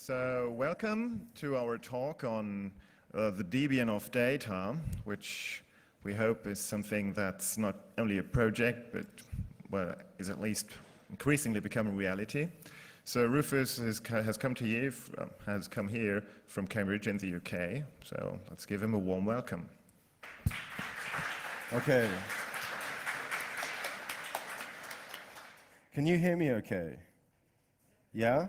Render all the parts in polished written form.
So welcome to our talk on the debian of data, which we hope is something that's not only a project, but well, is at least increasingly becoming reality. So Rufus has come here from Cambridge in the UK. So let's give him a warm welcome. Okay. Can you hear me okay? Yeah?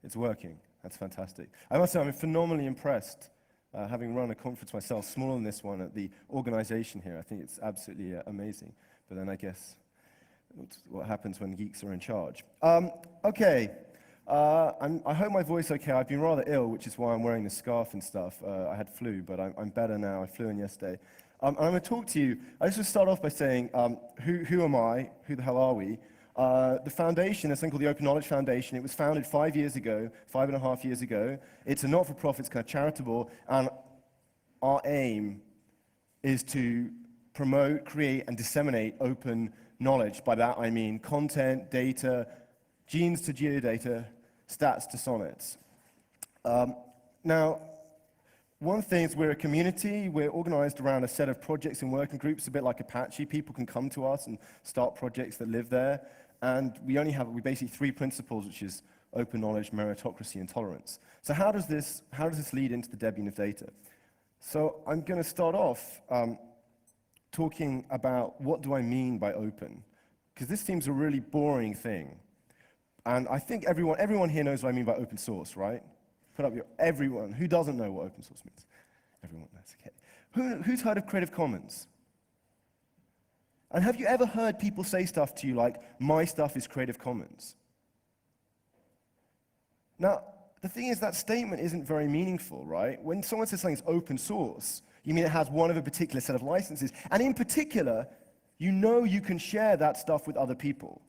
It's working. That's fantastic. I must say I'm phenomenally impressed, having run a conference myself, smaller than this one, at the organization here. I think it's absolutely amazing. But then I guess what happens when geeks are in charge. Okay. I hope my voice is okay. I've been rather ill, which is why I'm wearing this scarf and stuff. I had flu, but I'm better now. I flew in yesterday. I'm going to talk to you. I just want to start off by saying, who am I? Who the hell are we? The foundation is something called the Open Knowledge Foundation. It was founded 5 years ago, 5.5 years ago. It's a not-for-profit, it's kind of charitable, and our aim is to promote, create, and disseminate open knowledge. By that I mean content, data, genes to geodata, stats to sonnets. Now, one thing is we're a community. We're organized around a set of projects and working groups, a bit like Apache. People can come to us and start projects that live there. And we basically 3 principles, which is open knowledge, meritocracy, and tolerance. So how does this lead into the debian of data? So I'm going to start off talking about what do I mean by open, because this seems a really boring thing. And I think everyone here knows what I mean by open source, right? Put up everyone. Who doesn't know what open source means? Everyone knows, okay. Who's heard of Creative Commons? And have you ever heard people say stuff to you like, my stuff is Creative Commons? Now, the thing is that statement isn't very meaningful, right? When someone says something's open source, you mean it has one of a particular set of licenses, and in particular, you know you can share that stuff with other people.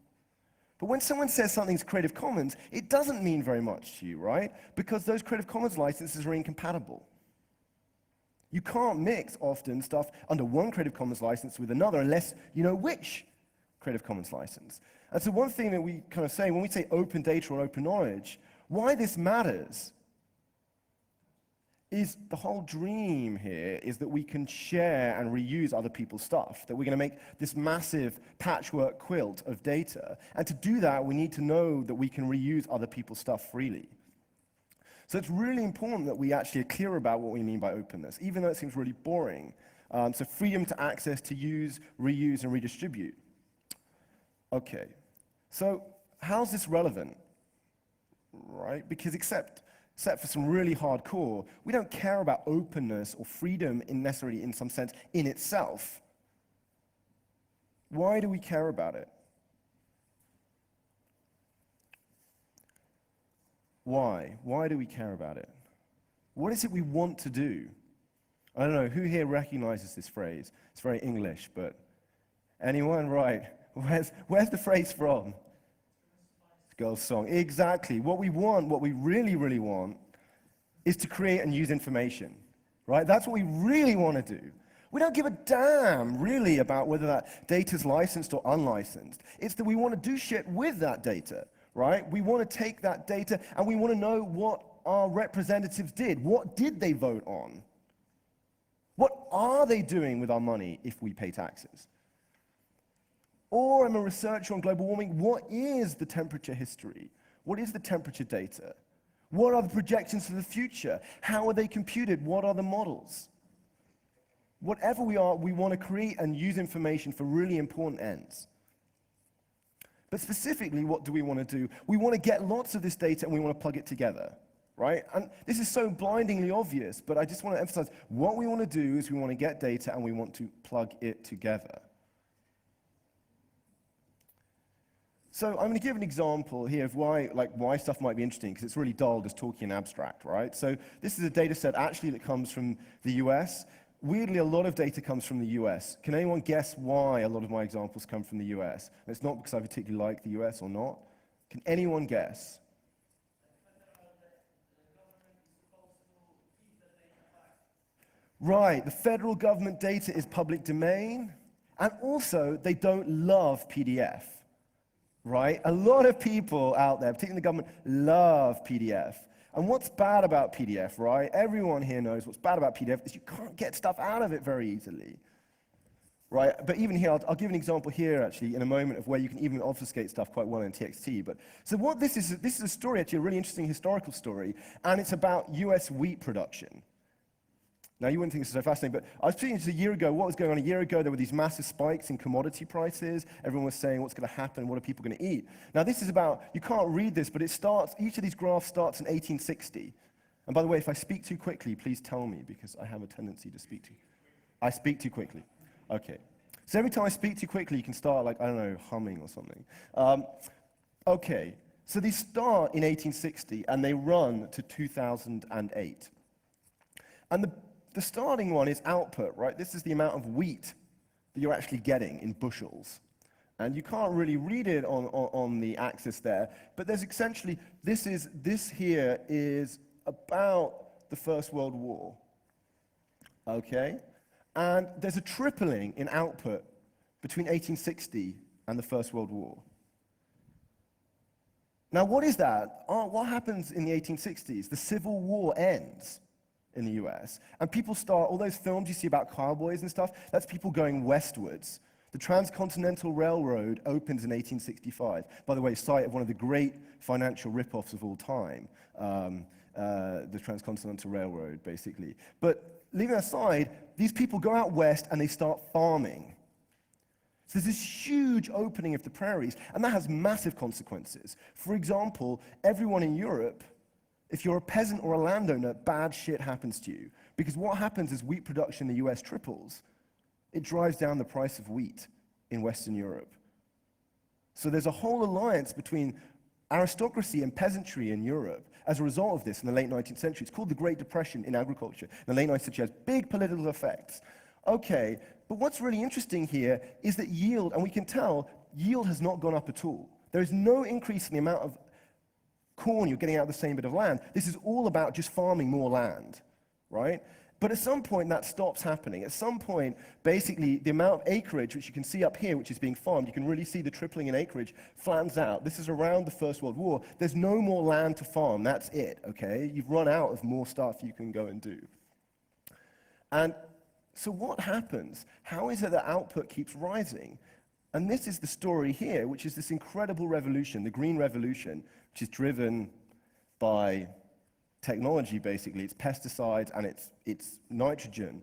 But when someone says something's Creative Commons, it doesn't mean very much to you, right? Because those Creative Commons licenses are incompatible. You can't mix often stuff under one Creative Commons license with another unless you know which Creative Commons license. And so one thing that we kind of say when we say open data or open knowledge, why this matters is the whole dream here is that we can share and reuse other people's stuff, that we're going to make this massive patchwork quilt of data. And to do that, we need to know that we can reuse other people's stuff freely. So it's really important that we actually are clear about what we mean by openness, even though it seems really boring. So freedom to access, to use, reuse, and redistribute. Okay, so how's this relevant? Right, because except for some really hardcore, we don't care about openness or freedom necessarily in some sense in itself. Why do we care about it? Why? Why do we care about it? What is it we want to do? I don't know, who here recognizes this phrase? It's very English, but anyone? Right. Where's the phrase from? Girls' song. Exactly. What we want, what we really, really want, is to create and use information. Right? That's what we really want to do. We don't give a damn, really, about whether that data's licensed or unlicensed. It's that we want to do shit with that data. Right? We want to take that data and we want to know what our representatives did. What did they vote on? What are they doing with our money if we pay taxes? Or I'm a researcher on global warming. What is the temperature history? What is the temperature data? What are the projections for the future? How are they computed? What are the models? Whatever we are, we want to create and use information for really important ends. But specifically, what do we want to do? We want to get lots of this data and we want to plug it together, right? And this is so blindingly obvious, but I just want to emphasize, what we want to do is we want to get data and we want to plug it together. So I'm going to give an example here of why stuff might be interesting, because it's really dull just talking in abstract, right? So this is a data set actually that comes from the US. Weirdly, a lot of data comes from the US. Can anyone guess why a lot of my examples come from the US? And it's not because I particularly like the US or not. Can anyone guess? Right, the federal government data is public domain, and also they don't love PDF. right? A lot of people out there, particularly the government, love PDF. And what's bad about PDF, right? Everyone here knows what's bad about PDF is you can't get stuff out of it very easily, right? But even here, I'll give an example here, actually, in a moment of where you can even obfuscate stuff quite well in TXT. But so what this is a story, actually, a really interesting historical story, and it's about US wheat production. Now, you wouldn't think this is so fascinating, but I was speaking just a year ago. What was going on a year ago? There were these massive spikes in commodity prices. Everyone was saying, what's going to happen? What are people going to eat? Now, this is about, you can't read this, but it starts, each of these graphs starts in 1860. And by the way, if I speak too quickly, please tell me, because I have a tendency to speak too. I speak too quickly. Okay. So every time I speak too quickly, you can start, like, I don't know, humming or something. Okay. So these start in 1860, and they run to 2008. And the starting one is output, right? This is the amount of wheat that you're actually getting in bushels. And you can't really read it on the axis there, but there's essentially, this here is about the First World War, okay? And there's a tripling in output between 1860 and the First World War. Now, what is that? What happens in the 1860s? The Civil War ends in the US. And people start, all those films you see about cowboys and stuff, that's people going westwards. The Transcontinental Railroad opens in 1865. By the way, site of one of the great financial rip-offs of all time, the Transcontinental Railroad, basically. But leaving that aside, these people go out west and they start farming. So there's this huge opening of the prairies, and that has massive consequences. For example, everyone in Europe, if you're a peasant or a landowner, bad shit happens to you. Because what happens is wheat production in the US triples. It drives down the price of wheat in Western Europe. So there's a whole alliance between aristocracy and peasantry in Europe as a result of this in the late 19th century. It's called the Great Depression in agriculture. In the late 19th century, it has big political effects. Okay, but what's really interesting here is that yield, and we can tell, yield has not gone up at all. There is no increase in the amount of corn you're getting out of the same bit of land. This is all about just farming more land, right? But at some point, that stops happening. At some point, basically, the amount of acreage, which you can see up here, which is being farmed, you can really see the tripling in acreage, flattens out. This is around the First World War. There's no more land to farm. That's it, okay? You've run out of more stuff you can go and do. And so what happens? How is it that output keeps rising? And this is the story here, which is this incredible revolution, the Green Revolution, which is driven by technology, basically. It's pesticides and it's nitrogen.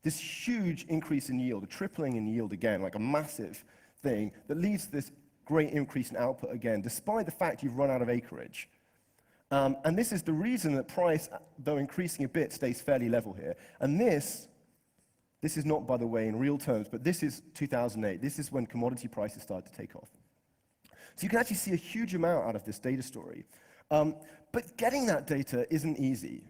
This huge increase in yield, a tripling in yield again, like a massive thing, that leads to this great increase in output again, despite the fact you've run out of acreage. And this is the reason that price, though increasing a bit, stays fairly level here. And this is not, by the way, in real terms, but this is 2008. This is when commodity prices started to take off. So you can actually see a huge amount out of this data story. But getting that data isn't easy.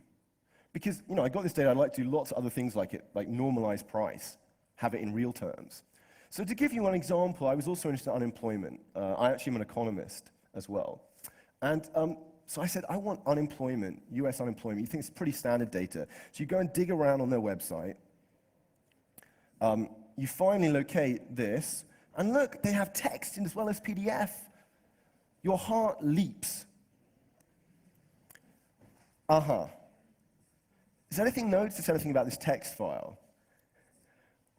Because, I got this data, I'd like to do lots of other things like it, like normalize price, have it in real terms. So to give you one example, I was also interested in unemployment. I actually am an economist as well. And so I said, I want unemployment, US unemployment. You think it's pretty standard data. So you go and dig around on their website. You finally locate this, and look, they have text as well as PDF. Your heart leaps. Is there anything notice anything about this text file?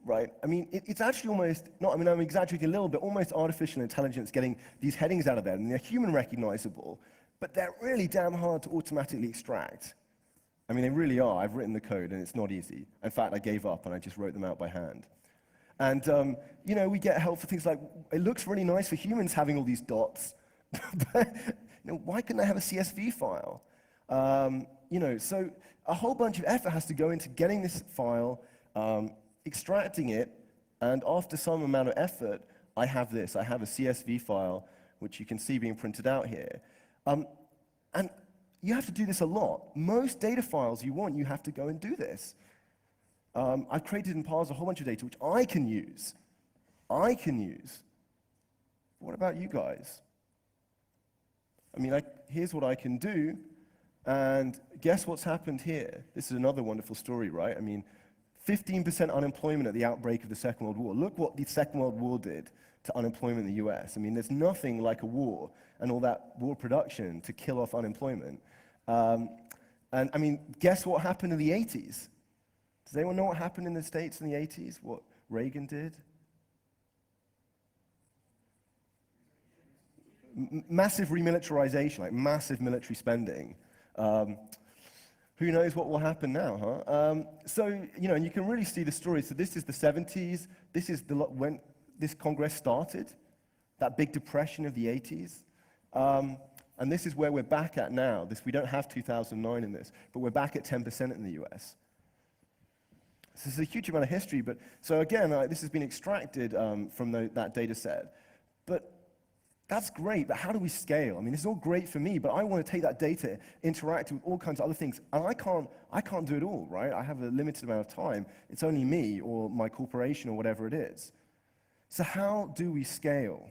Right? I mean, it's actually almost, I'm exaggerating a little bit, almost artificial intelligence getting these headings out of there, and they're human recognizable, but they're really damn hard to automatically extract. I mean, they really are. I've written the code, and it's not easy. In fact, I gave up, and I just wrote them out by hand. And, we get help for things like, it looks really nice for humans having all these dots, but why couldn't I have a CSV file? So a whole bunch of effort has to go into getting this file, extracting it, and after some amount of effort, I have this. I have a CSV file, which you can see being printed out here. And you have to do this a lot. Most data files you want, you have to go and do this. I've created and parsed a whole bunch of data which I can use. What about you guys? Here's what I can do, and guess what's happened here? This is another wonderful story, right? 15% unemployment at the outbreak of the Second World War. Look what the Second World War did to unemployment in the US. I mean, there's nothing like a war and all that war production to kill off unemployment. And I mean, guess what happened in the 80s? Does anyone know what happened in the States in the 80s? What Reagan did? Massive remilitarization, like massive military spending. Who knows what will happen now, huh? So, you know, and you can really see the story. So this is the 70s. This is when this Congress started, that big depression of the 80s. And this is where we're back at now. We don't have 2009 in this, but we're back at 10% in the US. So this is a huge amount of history. But so again, this has been extracted from that data set. But that's great, but how do we scale? I mean, this is all great for me, but I want to take that data, interact with all kinds of other things, and I can't do it all, right? I have a limited amount of time. It's only me or my corporation or whatever it is. So how do we scale?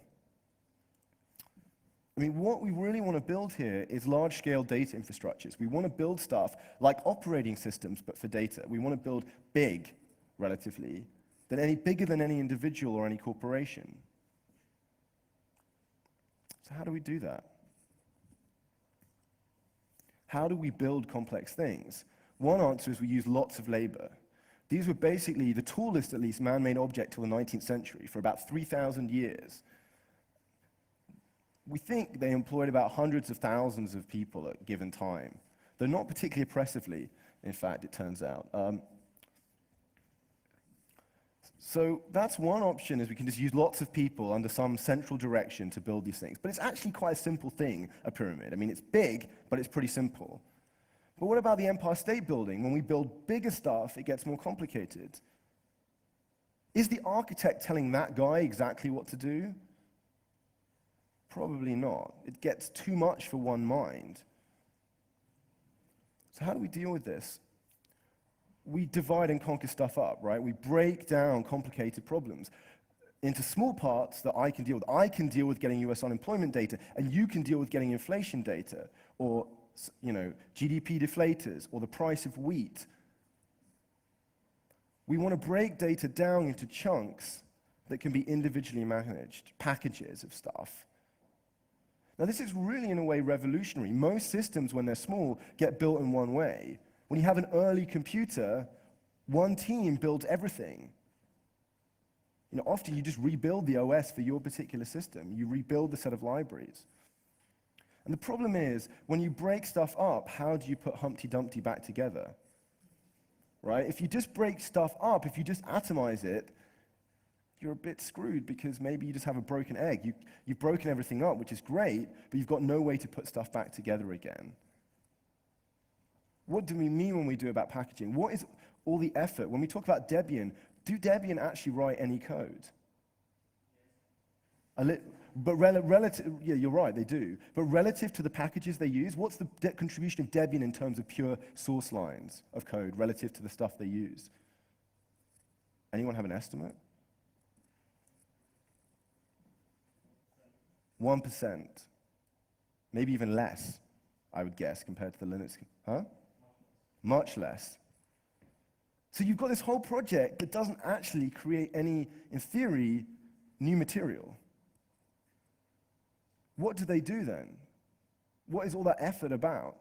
I mean, what we really want to build here is large-scale data infrastructures. We want to build stuff like operating systems, but for data. We want to build big, relatively, bigger than any individual or any corporation. So how do we do that? How do we build complex things? One answer is we use lots of labor. These were basically the tallest, at least, man-made object till the 19th century for about 3,000 years. We think they employed about hundreds of thousands of people at a given time, though not particularly oppressively, in fact, it turns out. So that's one option, is we can just use lots of people under some central direction to build these things. But it's actually quite a simple thing, a pyramid. I mean, it's big, but it's pretty simple. But what about the Empire State Building? When we build bigger stuff, it gets more complicated. Is the architect telling that guy exactly what to do? Probably not. It gets too much for one mind. So how do we deal with this? We divide and conquer stuff up, right? We break down complicated problems into small parts that I can deal with. I can deal with getting US unemployment data, and you can deal with getting inflation data, or, you know, GDP deflators, or the price of wheat. We want to break data down into chunks that can be individually managed, packages of stuff. Now, this is really, in a way, revolutionary. Most systems, when they're small, get built in one way. When you have an early computer, one team builds everything. You know, often you just rebuild the OS for your particular system. You rebuild the set of libraries. And the problem is, when you break stuff up, how do you put Humpty Dumpty back together? Right? If you just break stuff up, if you just atomize it, you're a bit screwed, because maybe you just have a broken egg. You've broken everything up, which is great, but you've got no way to put stuff back together again. What do we mean when we do about packaging? What is all the effort? When we talk about Debian, do Debian actually write any code? But relative, yeah, you're right, they do. But relative to the packages they use, what's the contribution of Debian in terms of pure source lines of code relative to the stuff they use? Anyone have an estimate? 1%. Maybe even less, I would guess, compared to the Linux. Huh? Much less. So you've got this whole project that doesn't actually create any, in theory, new material. What do they do then? What is all that effort about?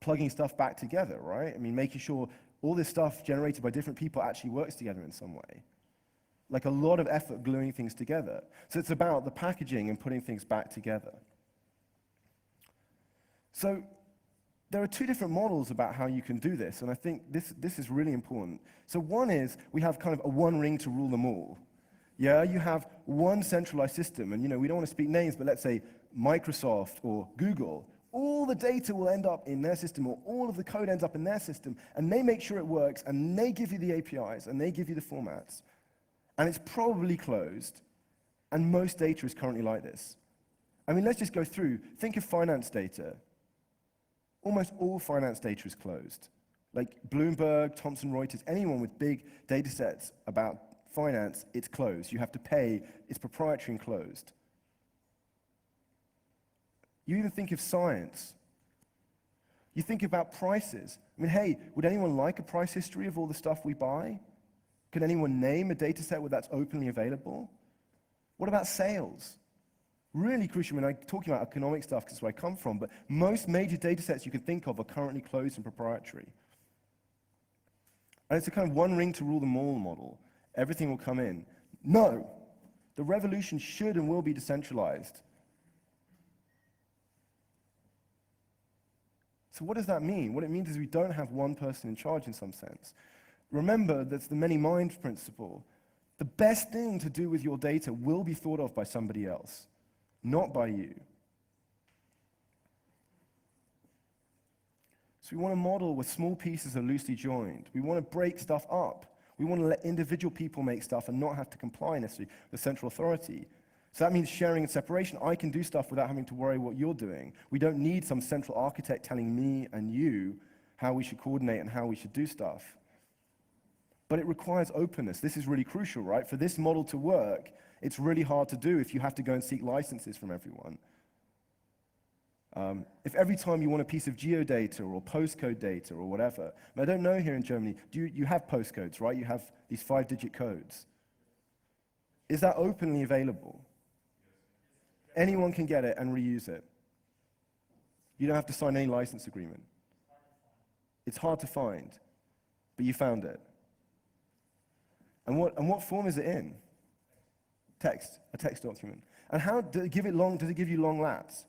Plugging stuff back together, right? I mean, making sure all this stuff generated by different people actually works together in some way. Like a lot of effort gluing things together. So it's about the packaging and putting things back together. So there are two different models about how you can do this, and I think this is really important. So one is, we have kind of a one ring to rule them all. Yeah, you have one centralized system, and you know, we don't want to speak names, but let's say Microsoft or Google. All the data will end up in their system, or all of the code ends up in their system, and they make sure it works, and they give you the APIs, and they give you the formats. And it's probably closed, and most data is currently like this. I mean, let's just go through. Think of finance data. Almost all finance data is closed. Like Bloomberg, Thomson Reuters, anyone with big data sets about finance, it's closed. You have to pay, it's proprietary and closed. You even think of science. You think about prices. I mean, hey, would anyone like a price history of all the stuff we buy? Could anyone name a data set where that's openly available? What about sales? Really crucial. I mean, I'm talking about economic stuff because that's where I come from, but most major data sets you can think of are currently closed and proprietary. And it's a kind of one ring to rule them all model. Everything will come in. No! The revolution should and will be decentralized. So what does that mean? What it means is we don't have one person in charge in some sense. Remember, that's the many mind principle. The best thing to do with your data will be thought of by somebody else, not by you. So we want a model where small pieces are loosely joined. We want to break stuff up. We want to let individual people make stuff and not have to comply necessarily with central authority. So that means sharing and separation. I can do stuff without having to worry what you're doing. We don't need some central architect telling me and you how we should coordinate and how we should do stuff. But it requires openness. This is really crucial, right? For this model to work, it's really hard to do if you have to go and seek licenses from everyone. If every time you want a piece of geodata or postcode data or whatever, I don't know here in Germany, you have postcodes, right? You have these 5-digit codes. Is that openly available? Anyone can get it and reuse it. You don't have to sign any license agreement. It's hard to find, but you found it. And what form is it in? Text, a text document. And how does it give you long lats?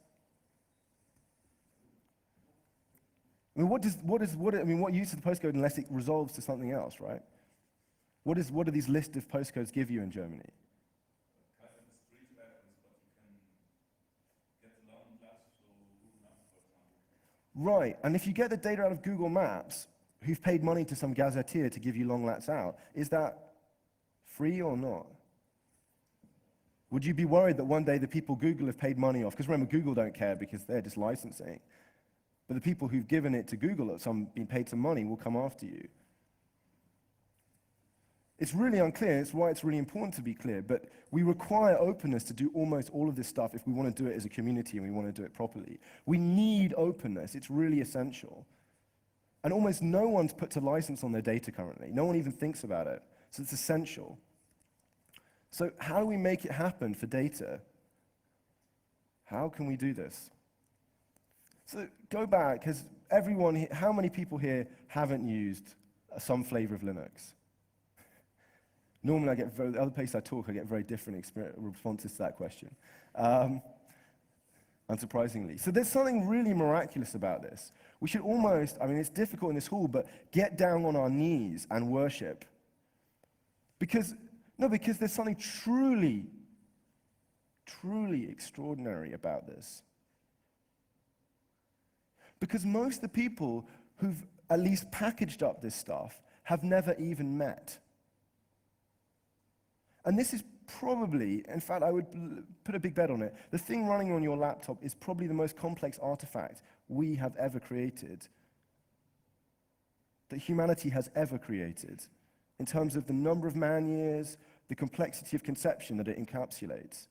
I mean, what use of the postcode unless it resolves to something else, right? What do these list of postcodes give you in Germany? Right, and if you get the data out of Google Maps, who've paid money to some gazetteer to give you long lats out, is that free or not? Would you be worried that one day the people Google have paid money off, because remember, Google don't care because they're just licensing, but the people who've given it to Google been paid some money will come after you. It's really unclear, it's why it's really important to be clear, but we require openness to do almost all of this stuff if we want to do it as a community and we want to do it properly. We need openness, it's really essential. And almost no one's put a license on their data currently. No one even thinks about it, so it's essential. So how do we make it happen for data? How can we do this? So go back, because how many people here haven't used some flavor of Linux? Normally, the other place I talk, I get very different responses to that question, unsurprisingly. So there's something really miraculous about this. We should almost, I mean, it's difficult in this hall, but get down on our knees and worship. Because there's something truly, truly extraordinary about this. Because most of the people who've at least packaged up this stuff have never even met. And this is probably, in fact, I would put a big bet on it, the thing running on your laptop is probably the most complex artifact we have ever created, that humanity has ever created, in terms of the number of man-years, the complexity of conception that it encapsulates.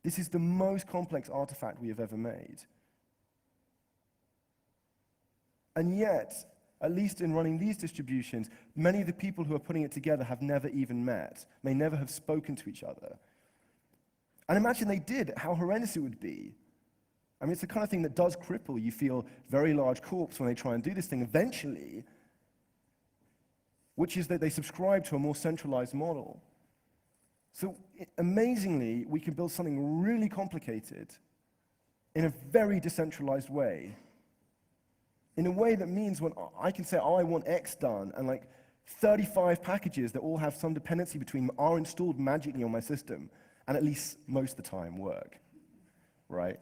This is the most complex artifact we have ever made. And yet, at least in running these distributions, many of the people who are putting it together have never even met, may never have spoken to each other. And imagine they did, how horrendous it would be. I mean, it's the kind of thing that does cripple. You feel very large corps when they try and do this thing eventually, which is that they subscribe to a more centralized model. So amazingly, we can build something really complicated in a very decentralized way. In a way that means when I can say, oh, I want X done, and like 35 packages that all have some dependency between them are installed magically on my system, and at least most of the time work, right?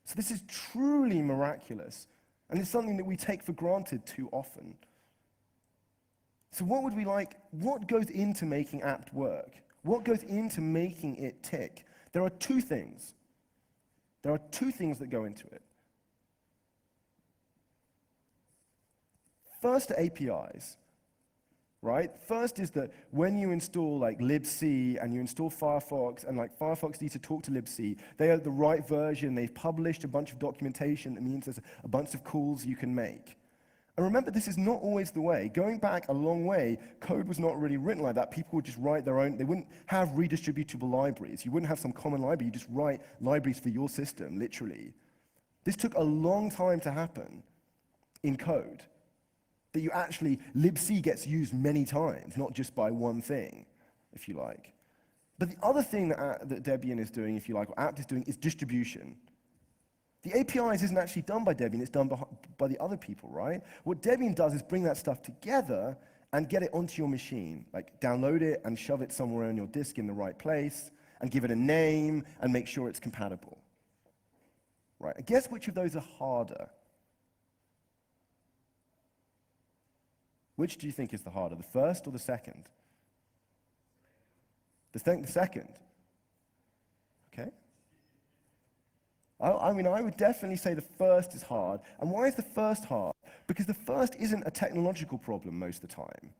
So this is truly miraculous, and it's something that we take for granted too often. So what goes into making apt work? What goes into making it tick? There are two things. There are two things that go into it. First, APIs. right? First is that when you install like libc and you install Firefox, and like Firefox needs to talk to libc, they are the right version, they've published a bunch of documentation that means there's a bunch of calls you can make. And remember, this is not always the way. Going back a long way, code was not really written like that. People would just write their own, they wouldn't have redistributable libraries. You wouldn't have some common library, you just write libraries for your system, literally. This took a long time to happen in code. That you actually, libc gets used many times, not just by one thing, if you like. But the other thing that Debian is doing, if you like, or apt is doing, is distribution. The APIs isn't actually done by Debian, it's done by the other people, right? What Debian does is bring that stuff together and get it onto your machine. Like download it and shove it somewhere on your disk in the right place and give it a name and make sure it's compatible. Right, I guess which of those are harder? Which do you think is the harder, the first or the second? The second. Okay. I mean, I would definitely say the first is hard. And why is the first hard? Because the first isn't a technological problem most of the time.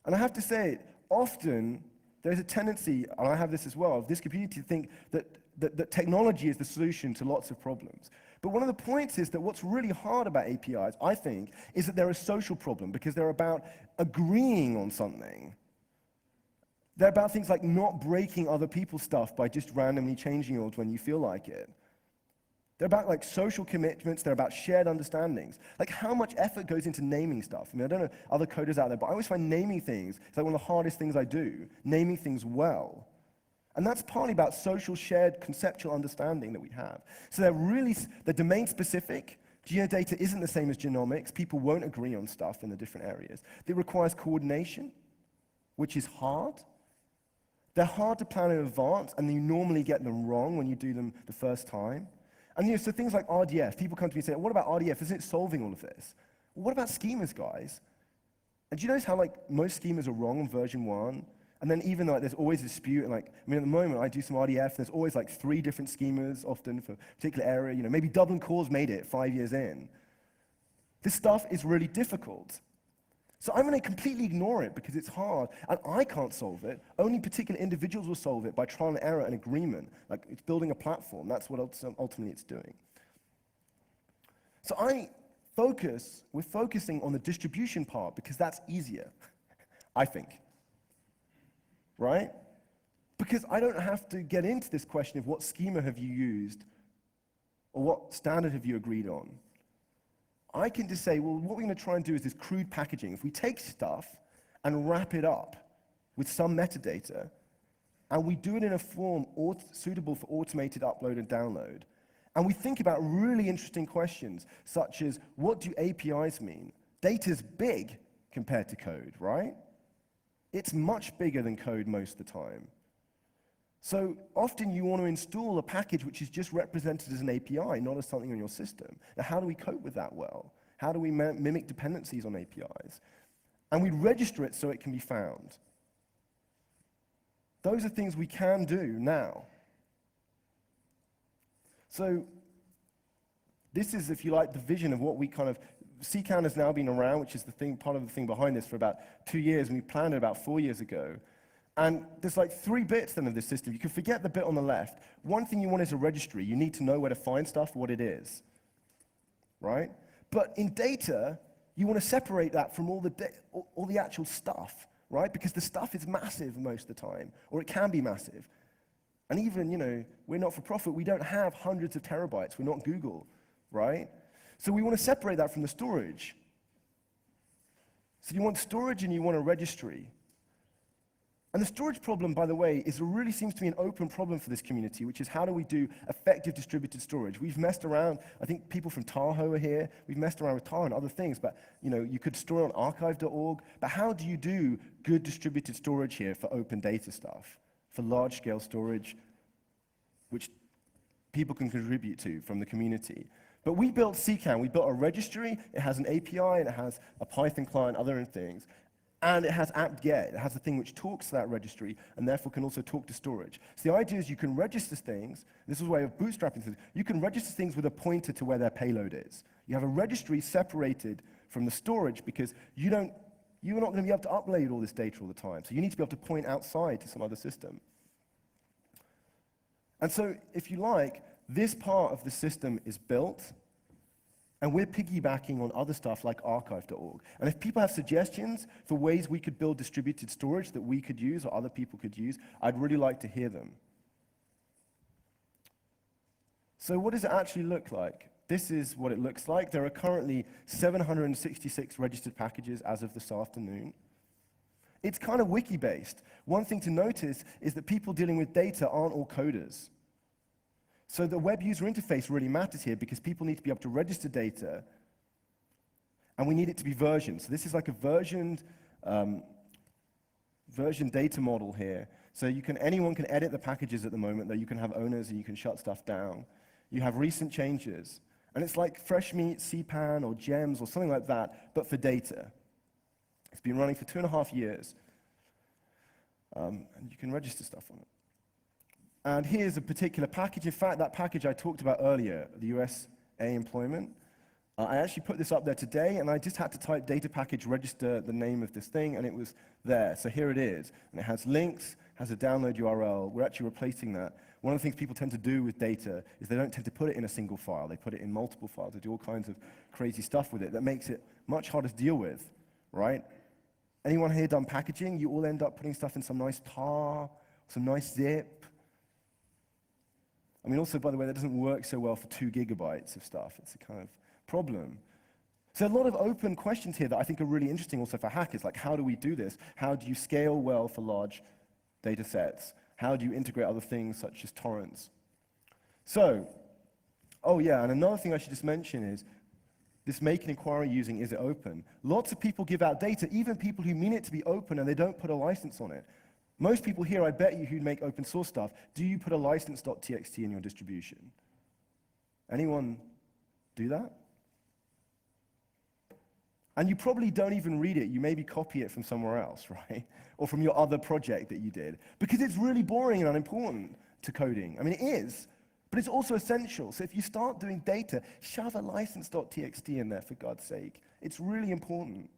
And I have to say, often there's a tendency, and I have this as well, of this community to think that technology is the solution to lots of problems. But one of the points is that what's really hard about APIs, I think, is that they're a social problem because they're about agreeing on something. They're about things like not breaking other people's stuff by just randomly changing yours when you feel like it. They're about like social commitments, they're about shared understandings. Like how much effort goes into naming stuff. I mean, I don't know other coders out there, but I always find naming things is like one of the hardest things I do, naming things well. And that's partly about social shared conceptual understanding that we have. So they're domain specific. Geodata isn't the same as genomics. People won't agree on stuff in the different areas. It requires coordination, which is hard. They're hard to plan in advance, and you normally get them wrong when you do them the first time. And so things like RDF, people come to me and say, what about RDF? Isn't it solving all of this? Well, what about schemas, guys? And do you notice how like most schemas are wrong on version 1? And then even though there's always a dispute, and like, I mean, at the moment I do some RDF, and there's always like 3 different schemas often for a particular area. You know, maybe Dublin Cores made it 5 years in. This stuff is really difficult. So I'm going to completely ignore it because it's hard, and I can't solve it. Only particular individuals will solve it by trial and error and agreement. Like, it's building a platform. That's what ultimately it's doing. So we're focusing on the distribution part because that's easier, I think. Right? Because I don't have to get into this question of what schema have you used or what standard have you agreed on. I can just say, well, what we're going to try and do is this crude packaging. If we take stuff and wrap it up with some metadata, and we do it in a form suitable for automated upload and download, and we think about really interesting questions, such as, what do APIs mean? Data's big compared to code, right? It's much bigger than code most of the time. So often you want to install a package which is just represented as an API, not as something on your system. Now, how do we cope with that well? How do we mimic dependencies on APIs? And we register it so it can be found. Those are things we can do now. So this is, if you like, the vision of what we kind of, ckan has now been around, which is the thing, part of the thing behind this, for about 2 years, and we planned it about 4 years ago. And there's like 3 bits then of this system. You can forget the bit on the left. One thing you want is a registry. You need to know where to find stuff, what it is, right? But in data, you want to separate that from all the actual stuff, right? Because the stuff is massive most of the time, or it can be massive. And even, you know, we're not for profit. We don't have hundreds of terabytes. We're not Google, right? So we want to separate that from the storage. So you want storage and you want a registry. And the storage problem, by the way, really seems to be an open problem for this community, which is how do we do effective distributed storage? We've messed around, I think people from Tahoe are here, we've messed around with Tahoe and other things, but you know, you could store it on archive.org, but how do you do good distributed storage here for open data stuff, for large scale storage, which people can contribute to from the community? But we built ckan, we built a registry, it has an API, and it has a Python client, other things. And it has apt-get. It has a thing which talks to that registry and therefore can also talk to storage. So the idea is you can register things. This is a way of bootstrapping things. You can register things with a pointer to where their payload is. You have a registry separated from the storage because you don't you're not going to be able to upload all this data all the time. So you need to be able to point outside to some other system. And so, if you like, this part of the system is built, and we're piggybacking on other stuff like archive.org. And if people have suggestions for ways we could build distributed storage that we could use or other people could use, I'd really like to hear them. So what does it actually look like? This is what it looks like. There are currently 766 registered packages as of this afternoon. It's kind of wiki-based. One thing to notice is that people dealing with data aren't all coders. So the web user interface really matters here because people need to be able to register data, and we need it to be versioned. So this is like a version data model here. So anyone can edit the packages at the moment, though you can have owners and you can shut stuff down. You have recent changes. And it's like fresh meat, cpan, or gems, or something like that, but for data. It's been running for 2.5 years. And you can register stuff on it. And here's a particular package. In fact, that package I talked about earlier, the USA employment, I actually put this up there today, and I just had to type data package, register the name of this thing, and it was there. So here it is. And it has links, has a download URL. We're actually replacing that. One of the things people tend to do with data is they don't tend to put it in a single file. They put it in multiple files. They do all kinds of crazy stuff with it that makes it much harder to deal with, right? Anyone here done packaging? You all end up putting stuff in some nice tar, some nice zip. I mean, also, by the way, that doesn't work so well for 2 gigabytes of stuff. It's a kind of problem. So a lot of open questions here that I think are really interesting also for hackers, like how do we do this? How do you scale well for large data sets? How do you integrate other things such as torrents? So, oh yeah, and another thing I should just mention is this make an inquiry using is it open. Lots of people give out data, even people who mean it to be open and they don't put a license on it. Most people here, I bet you, who make open source stuff, do you put a license.txt in your distribution? Anyone do that? And you probably don't even read it. You maybe copy it from somewhere else, right? Or from your other project that you did. Because it's really boring and unimportant to coding. I mean, it is, but it's also essential. So if you start doing data, shove a license.txt in there, for God's sake. It's really important.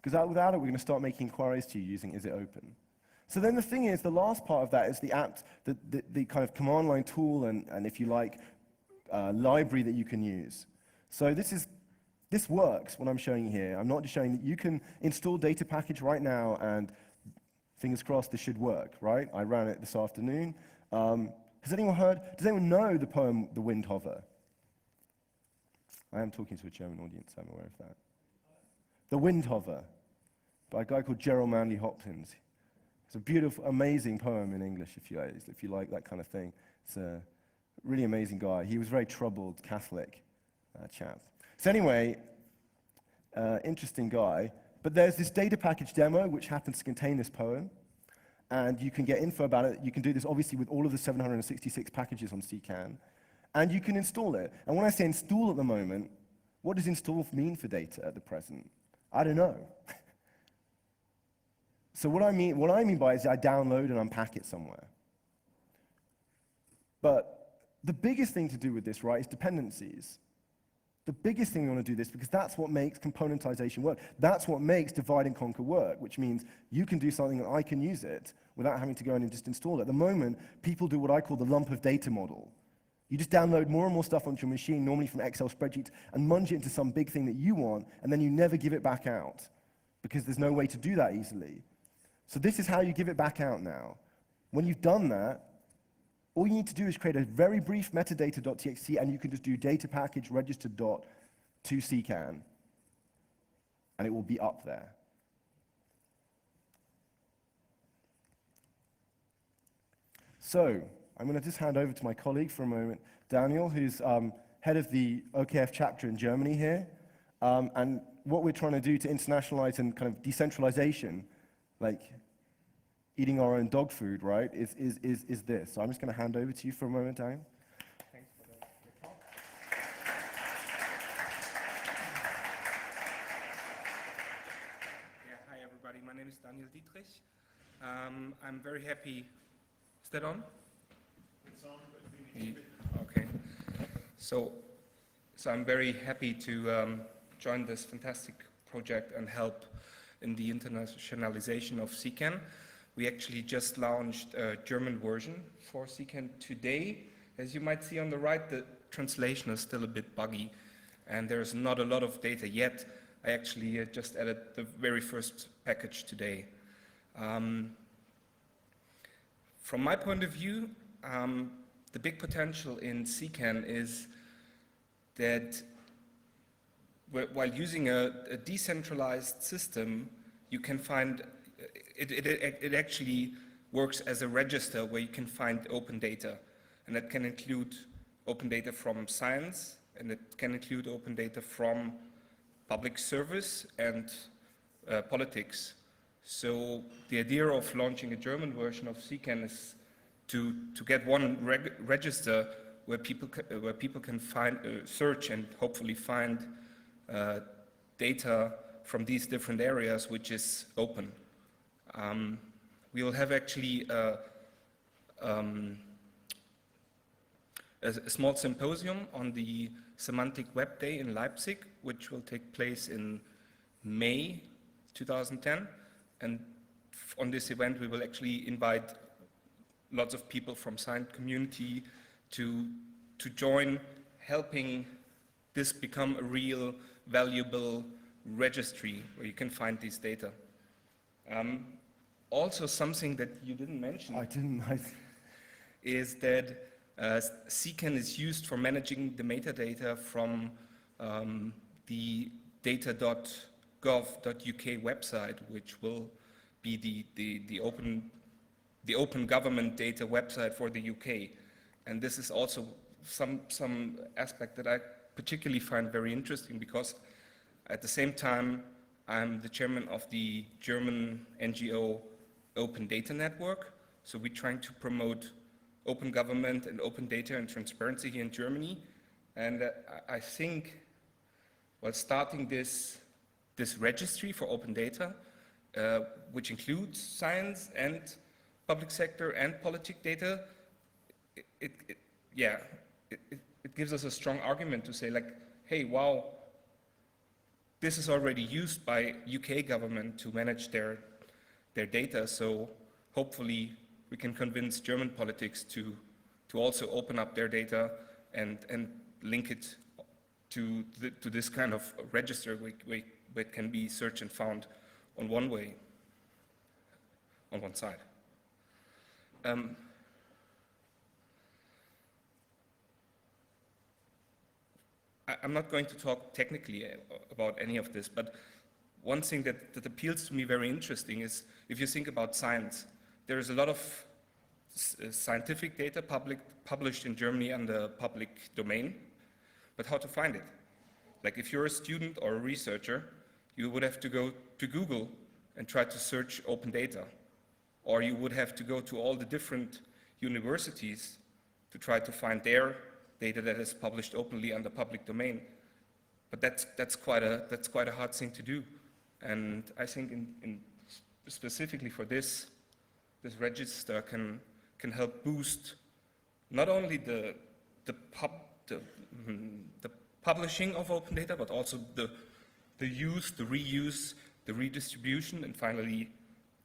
Because without it, we're going to start making inquiries to you using is it open. So then the thing is, the last part of that is the apt, the kind of command line tool and if you like, library that you can use. So this works, what I'm showing you here. I'm not just showing that you can install data package right now and fingers crossed this should work, right? I ran it this afternoon. Does anyone know the poem, The Wind Hover? I am talking to a German audience, I'm aware of that. The Wind Hover, by a guy called Gerald Manley Hopkins. It's a beautiful, amazing poem in English, if you like that kind of thing. It's a really amazing guy. He was a very troubled Catholic chap. So anyway, interesting guy. But there's this data package demo which happens to contain this poem. And you can get info about it. You can do this obviously with all of the 766 packages on ckan. And you can install it. And when I say install at the moment, what does install mean for data at the present? I don't know. So what I mean by it is I download and unpack it somewhere. But the biggest thing to do with this, right, is dependencies. The biggest thing we want to do this because that's what makes componentization work. That's what makes divide and conquer work, which means you can do something and I can use it without having to go in and just install it. At the moment, people do what I call the lump of data model. You just download more and more stuff onto your machine, normally from Excel spreadsheets, and munge it into some big thing that you want, and then you never give it back out because there's no way to do that easily. So this is how you give it back out now. When you've done that, all you need to do is create a very brief metadata.txt, and you can just do data package registered dot to ckan, and it will be up there. So I'm going to just hand over to my colleague for a moment, Daniel, who's head of the OKF chapter in Germany here. And what we're trying to do to internationalize and kind of decentralization, like eating our own dog food, right, is this. So I'm just going to hand over to you for a moment, Daniel. Thanks for the talk. Yeah, hi everybody. My name is Daniel Dietrich. I'm very happy. Is that on? It's on, but we need to. Okay. So I'm very happy to join this fantastic project and help in the internationalization of ckan. We actually just launched a German version for ckan today. As you might see on the right, the translation is still a bit buggy, and there's not a lot of data yet. I actually just added the very first package today. From my point of view, the big potential in ckan is that while using a decentralized system, you can find, it actually works as a register where you can find open data. And that can include open data from science, and it can include open data from public service and politics. So the idea of launching a German version of ckan is to get one register where people can find, search and hopefully find data from these different areas, which is open. We will have actually a small symposium on the Semantic Web Day in Leipzig, which will take place in May 2010. And on this event, we will actually invite lots of people from science community to join, helping this become a real valuable registry where you can find these data. Also, something that you didn't mention is that ckan is used for managing the metadata from the data.gov.uk website, which will be the open government data website for the UK. And this is also some aspect that I particularly find very interesting, because at the same time I'm the chairman of the German NGO Open Data Network. So we're trying to promote open government and open data and transparency here in Germany. And I think while starting this registry for open data, which includes science and public sector and politic data, it gives us a strong argument to say, like, hey, wow, this is already used by UK government to manage their data, so hopefully we can convince German politics to also open up their data and link it to this kind of register where it can be searched and found on one side. I'm not going to talk technically about any of this, but one thing that appeals to me very interesting is if you think about science, there is a lot of scientific data published in Germany under public domain, but how to find it? Like if you're a student or a researcher, you would have to go to Google and try to search open data, or you would have to go to all the different universities to try to find their data that is published openly under public domain. But that's quite a hard thing to do. And I think specifically for this register can help boost not only the publishing of open data, but also the use, the reuse, the redistribution, and finally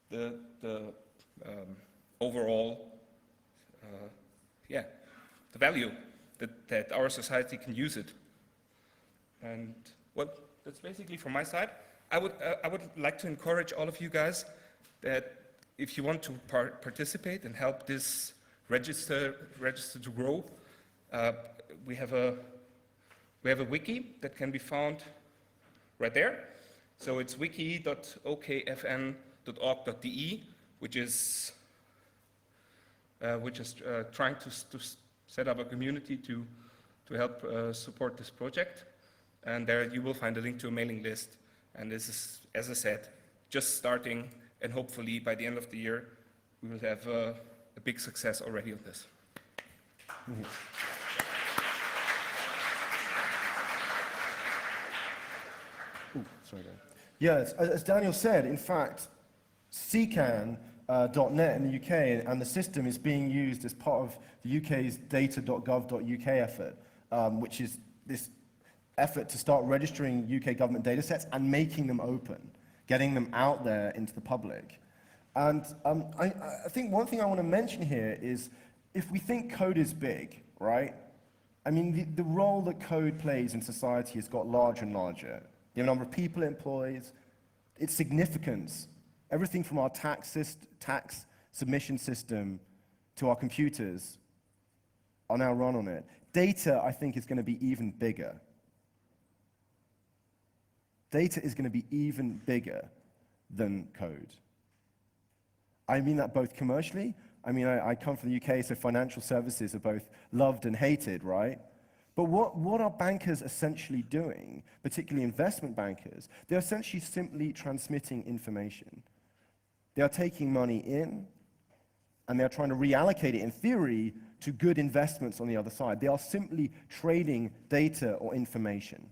the overall the value that our society can use it. And well, that's basically from my side. I would like to encourage all of you guys that if you want to participate and help this register to grow, we have a wiki that can be found right there. So it's wiki.okfn.org.de, which is trying to set up a community to help support this project. And there you will find a link to a mailing list. And this is, as I said, just starting, and hopefully by the end of the year, we will have a big success already on this. Mm-hmm. Ooh, sorry, Dan. Yeah, as Daniel said, in fact, ckan.net in the UK, and the system is being used as part of the UK's data.gov.uk effort, which is this effort to start registering UK government data sets and making them open, getting them out there into the public. And I think one thing I want to mention here is, if we think code is big, right? I mean, the role that code plays in society has got larger and larger. The number of people it employs, its significance, everything from our tax submission system to our computers are now run on it. Data, I think, is going to be even bigger. Data is going to be even bigger than code. I mean that both commercially. I mean, I come from the UK, so financial services are both loved and hated, right? But what are bankers essentially doing, particularly investment bankers? They're essentially simply transmitting information. They are taking money in, and they're trying to reallocate it, in theory, to good investments on the other side. They are simply trading data or information.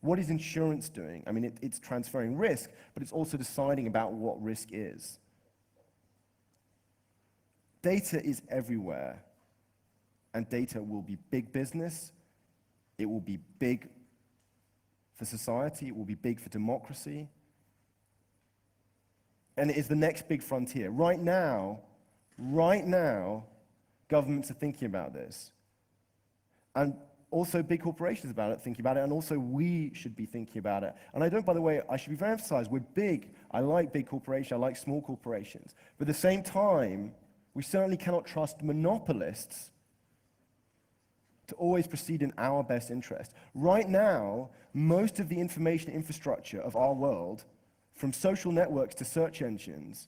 What is insurance doing? I mean, it's transferring risk, but it's also deciding about what risk is. Data is everywhere, and data will be big business, it will be big for society, it will be big for democracy, and it is the next big frontier. Right now, governments are thinking about this, and also big corporations thinking about it, and also we should be thinking about it. And I don't, by the way, I should be very emphasized, we're big. I like big corporations, I like small corporations, but at the same time, we certainly cannot trust monopolists to always proceed in our best interest. Right now, most of the information infrastructure of our world, from social networks to search engines,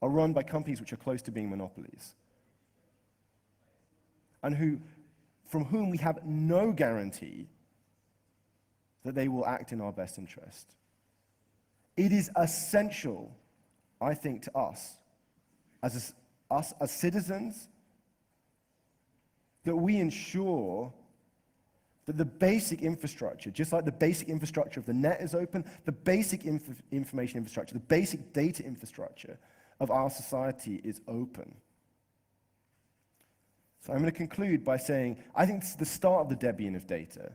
are run by companies which are close to being monopolies, and from whom we have no guarantee that they will act in our best interest. It is essential, I think, to us as citizens, that we ensure that the basic infrastructure, just like the basic infrastructure of the net is open, the basic information infrastructure, the basic data infrastructure of our society is open. So I'm going to conclude by saying, I think this is the start of the Debian of data.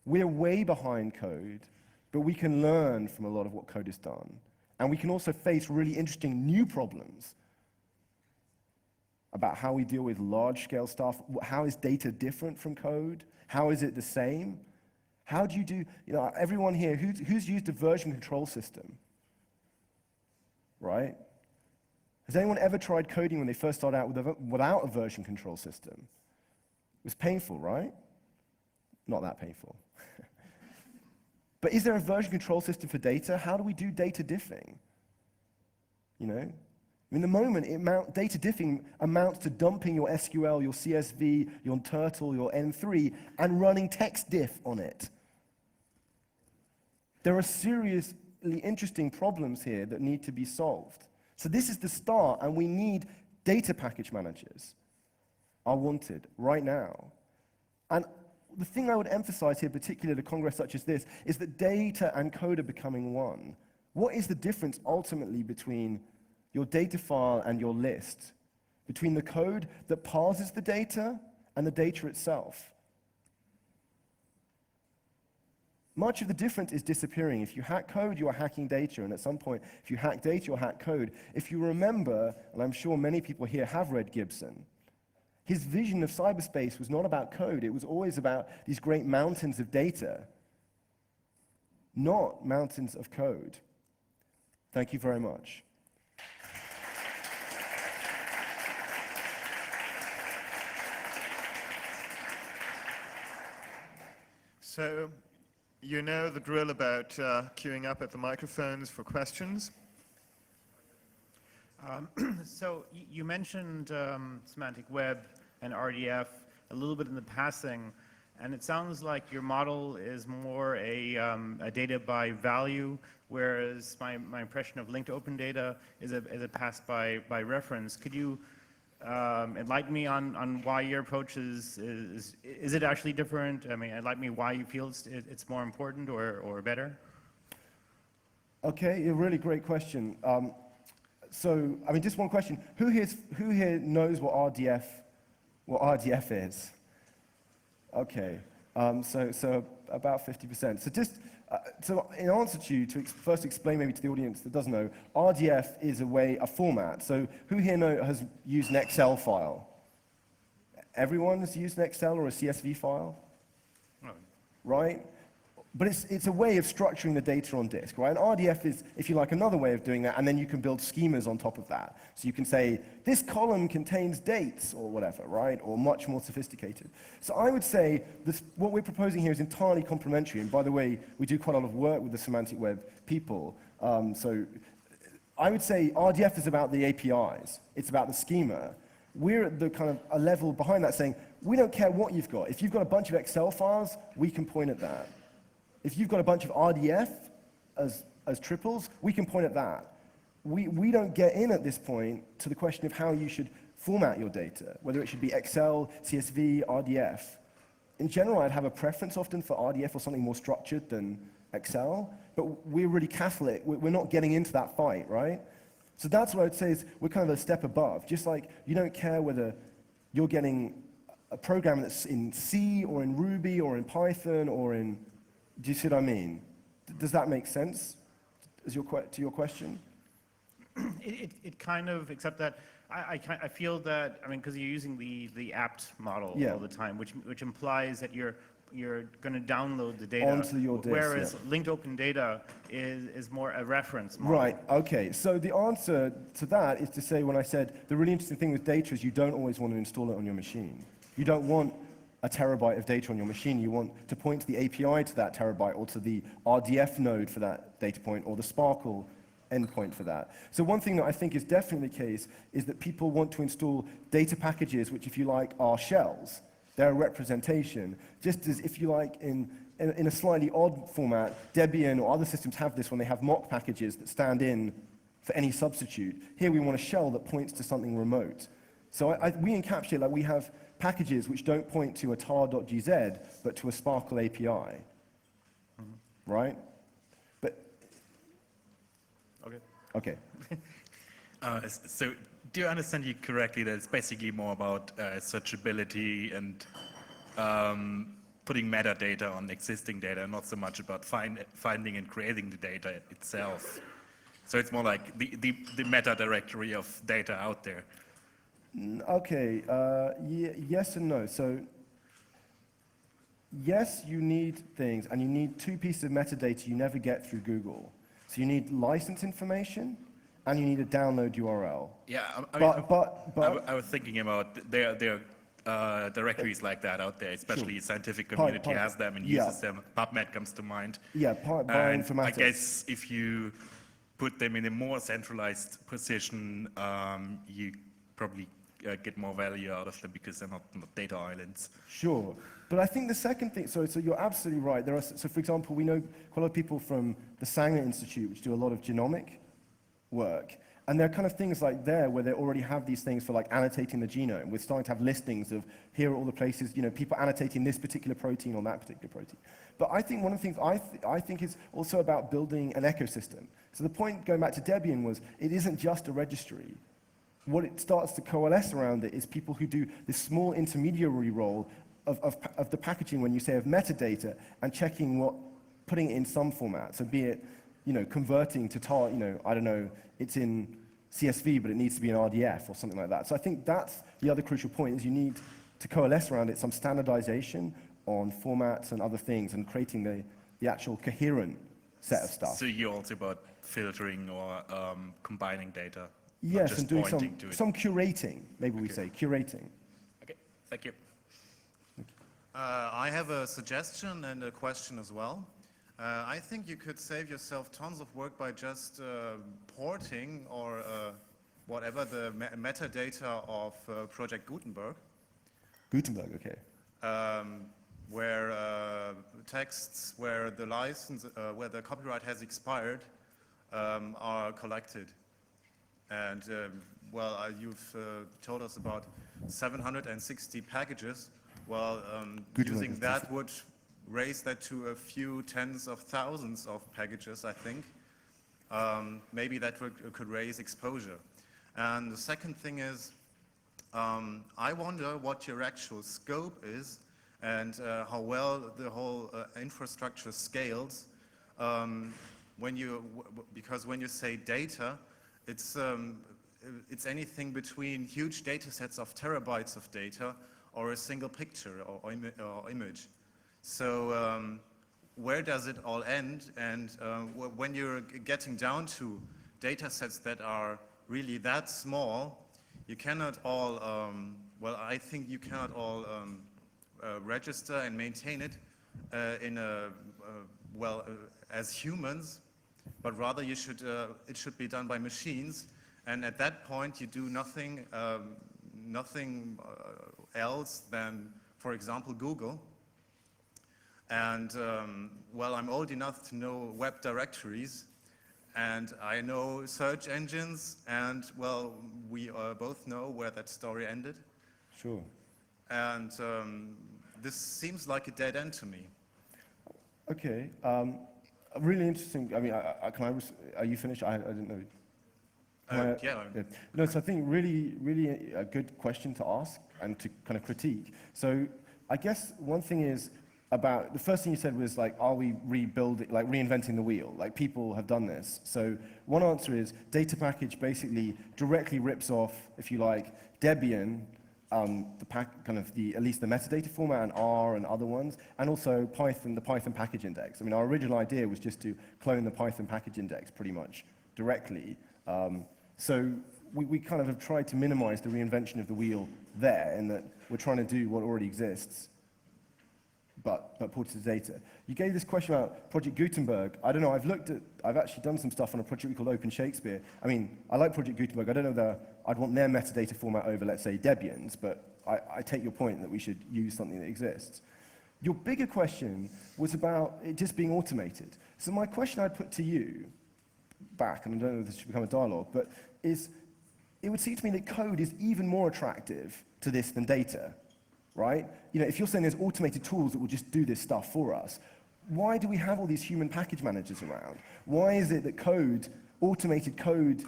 We're way behind code, but we can learn from a lot of what code has done. And we can also face really interesting new problems about how we deal with large-scale stuff. How is data different from code? How is it the same? How do you do, everyone here, who's used a version control system? Right? Has anyone ever tried coding when they first started out without a version control system? It was painful, right? Not that painful. But is there a version control system for data? How do we do data diffing? In the moment, data diffing amounts to dumping your SQL, your CSV, your Turtle, your N3, and running text diff on it. There are seriously interesting problems here that need to be solved. So this is the start, and we need data package managers are wanted right now. And the thing I would emphasize here, particularly at a congress such as this, is that data and code are becoming one. What is the difference ultimately between your data file and your list, between the code that parses the data and the data itself? Much of the difference is disappearing. If you hack code, you are hacking data, and at some point, if you hack data, you'll hack code. If you remember, and I'm sure many people here have read Gibson, his vision of cyberspace was not about code. It was always about these great mountains of data, not mountains of code. Thank you very much. So, you know the drill about queuing up at the microphones for questions. So you mentioned semantic web and RDF a little bit in the passing, and it sounds like your model is more a data by value, whereas my impression of linked open data is a pass by reference. Could you enlighten me on why your approach is it actually different? I mean, enlighten me why you feel it's more important or better? Okay, a really great question. So, I mean, just one question. Who here knows what RDF is? Okay. So about 50%. So just, so in answer to you, to first explain maybe to the audience that doesn't know, RDF is a format. So who here has used an Excel file? Everyone has used an Excel or a CSV file? No. Right? But it's a way of structuring the data on disk, right? And RDF is, if you like, another way of doing that, and then you can build schemas on top of that. So you can say, this column contains dates, or whatever, right? Or much more sophisticated. So I would say what we're proposing here is entirely complementary. And by the way, we do quite a lot of work with the semantic web people. So I would say RDF is about the APIs. It's about the schema. We're at the kind of a level behind that saying, we don't care what you've got. If you've got a bunch of Excel files, we can point at that. If you've got a bunch of RDF as triples, we can point at that. We don't get in at this point to the question of how you should format your data, whether it should be Excel, CSV, RDF. In general, I'd have a preference often for RDF or something more structured than Excel, but we're really Catholic. We're not getting into that fight, right? So that's what I'd say is we're kind of a step above. Just like you don't care whether you're getting a program that's in C or in Ruby or in Python or in... Do you see what I mean? Does that make sense to your question? It kind of, except that I feel that, I mean, because you're using the apt model Yeah. all the time, which implies that you're going to download the data. Onto your disk, whereas yeah. linked open data is more a reference model. Right, okay. So the answer to that is to say when I said the really interesting thing with data is you don't always want to install it on your machine. You don't want a terabyte of data on your machine. You want to point to the API to that terabyte or to the RDF node for that data point or the Sparkle endpoint for that. So one thing that I think is definitely the case is that people want to install data packages which, if you like, are shells. They're a representation. Just as, if you like, in a slightly odd format, Debian or other systems have this when they have mock packages that stand in for any substitute. Here we want a shell that points to something remote. So we encapsulate, like we have packages which don't point to a tar.gz, but to a Sparkle API, right? But, okay. So do you understand you correctly that it's basically more about searchability and putting metadata on existing data, not so much about finding and creating the data itself? So it's more like the meta directory of data out there. Okay, yes and no. So yes, you need things, and you need two pieces of metadata you never get through Google. So you need license information, and you need a download URL. Yeah, But I was thinking about there are directories like that out there, especially scientific community has them and uses them. PubMed comes to mind. Yeah, And bioinformatics. I guess if you put them in a more centralized position, you probably get more value out of them because they're not data islands. Sure. But I think the second thing, so you're absolutely right. There are, so for example, we know quite a lot of people from the Sanger Institute, which do a lot of genomic work. And there are kind of things like there where they already have these things for like annotating the genome. We're starting to have listings of here are all the places, you know, people annotating this particular protein on that particular protein. But I think one of the things I think is also about building an ecosystem. So the point going back to Debian was it isn't just a registry. What it starts to coalesce around it is people who do this small intermediary role of the packaging when you say of metadata and checking putting it in some format. So be it, you know, converting to tar, you know, I don't know, it's in CSV, but it needs to be in RDF or something like that. So I think that's the other crucial point is you need to coalesce around it some standardization on formats and other things and creating the actual coherent set of stuff. So you're also about filtering or combining data? Yes, and doing some curating, maybe we say, curating. Okay, thank you. I have a suggestion and a question as well. I think you could save yourself tons of work by just porting or whatever the metadata of Project Gutenberg. Gutenberg, okay. Where texts where the license, where the copyright has expired are collected. And well, you've told us about 760 packages. Well, using that would raise that to a few tens of thousands of packages, I think. Maybe that could raise exposure. And the second thing is, I wonder what your actual scope is and how well the whole infrastructure scales. Because when you say data, it's anything between huge data sets of terabytes of data or a single picture or image. So where does it all end? And when you're getting down to data sets that are really that small, you cannot all, well, I think you cannot all register and maintain it as humans, but rather it should be done by machines. And at that point, you do nothing else than, for example, Google. And well, I'm old enough to know web directories, and I know search engines, and well, we both know where that story ended. Sure. And this seems like a dead end to me. Okay. Really interesting. I mean, are you finished? I didn't know. Yeah. No, so I think really a good question to ask and to kind of critique. So I guess one thing is about, the first thing you said was like, are we rebuilding, like reinventing the wheel? Like people have done this. So one answer is data package basically directly rips off, if you like, Debian, at least the metadata format, and R and other ones, and also Python, the Python package index. I mean, our original idea was just to clone the Python package index pretty much directly. So we kind of have tried to minimize the reinvention of the wheel there, in that we're trying to do what already exists, but put it to data. You gave this question about Project Gutenberg. I don't know, I've actually done some stuff on a project we call Open Shakespeare. I mean, I like Project Gutenberg. I don't know that I'd want their metadata format over, let's say, Debian's, but I take your point that we should use something that exists. Your bigger question was about it just being automated. So my question I'd put to you back, and I don't know if this should become a dialogue, but is, it would seem to me that code is even more attractive to this than data, right? You know, if you're saying there's automated tools that will just do this stuff for us, why do we have all these human package managers around? Why is it that code, automated code,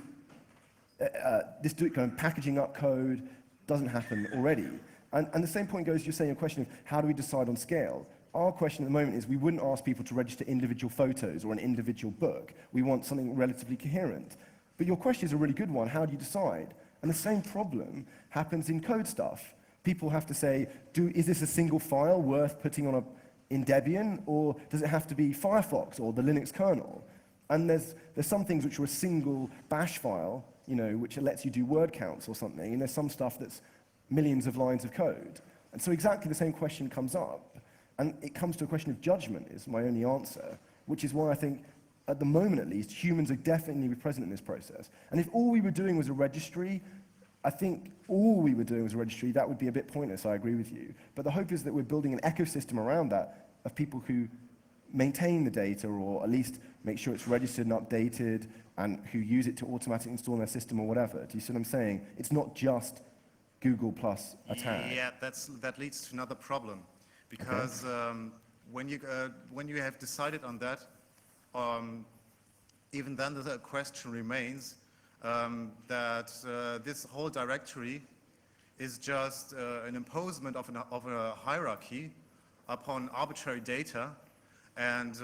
this kind of packaging up code doesn't happen already? And the same point goes, you're saying a question of how do we decide on scale? Our question at the moment is we wouldn't ask people to register individual photos or an individual book. We want something relatively coherent. But your question is a really good one. How do you decide? And the same problem happens in code stuff. People have to say, is this a single file worth putting on in Debian, or does it have to be Firefox or the Linux kernel? And there's some things which are a single bash file, you know, which lets you do word counts or something, and there's some stuff that's millions of lines of code. And so exactly the same question comes up. And it comes to a question of judgment, is my only answer, which is why I think, at the moment at least, humans are definitely present in this process. And if all we were doing was a registry, I think all we were doing was a registry, that would be a bit pointless, I agree with you. But the hope is that we're building an ecosystem around that of people who maintain the data, or at least make sure it's registered and updated, and who use it to automatically install in their system or whatever. Do you see what I'm saying? It's not just Google plus a tag. Yeah, that leads to another problem. Because when you have decided on that, even then the question remains that this whole directory is just an imposement of a hierarchy upon arbitrary data. And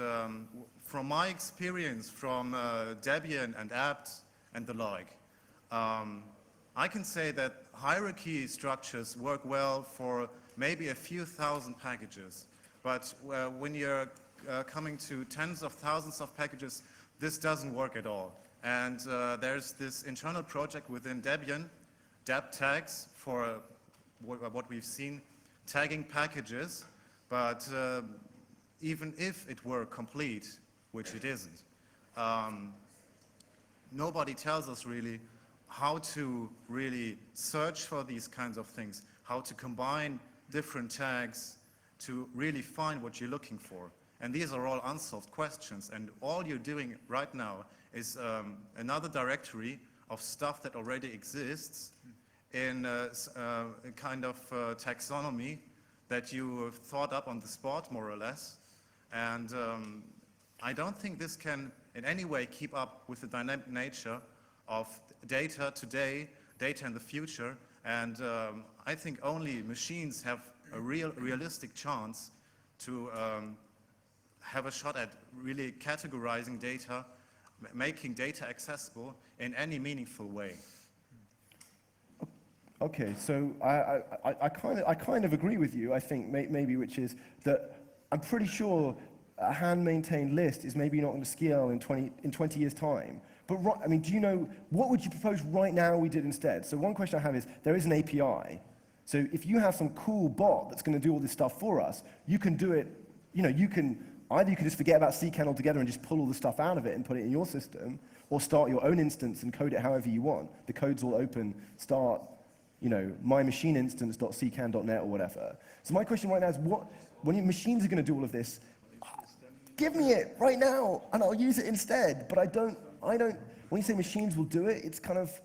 from my experience from Debian and apt and the like, I can say that hierarchy structures work well for maybe a few thousand packages. But when you're coming to tens of thousands of packages, this doesn't work at all. And there's this internal project within Debian, deb tags, for what we've seen, tagging packages. But even if it were complete, which it isn't, nobody tells us really how to really search for these kinds of things, how to combine different tags to really find what you're looking for. And these are all unsolved questions, and all you're doing right now is another directory of stuff that already exists in a kind of taxonomy that you have thought up on the spot, more or less. And I don't think this can in any way keep up with the dynamic nature of data today, data in the future, and I think only machines have a realistic chance to have a shot at really categorizing data, making data accessible in any meaningful way. Okay, so I kind of agree with you, I think, maybe, which is that I'm pretty sure a hand-maintained list is maybe not going to scale in 20 years' time. But, I mean, do you know, what would you propose right now we did instead? So one question I have is, there is an API. So if you have some cool bot that's going to do all this stuff for us, you can do it, you know, you can just forget about ckan altogether and just pull all the stuff out of it and put it in your system, or start your own instance and code it however you want. The code's all open, start, you know, mymachineInstance.ckan.net or whatever. So my question right now is, when your machines are going to do all of this, give me it right now, and I'll use it instead. But I don't, when you say machines will do it, it's kind of,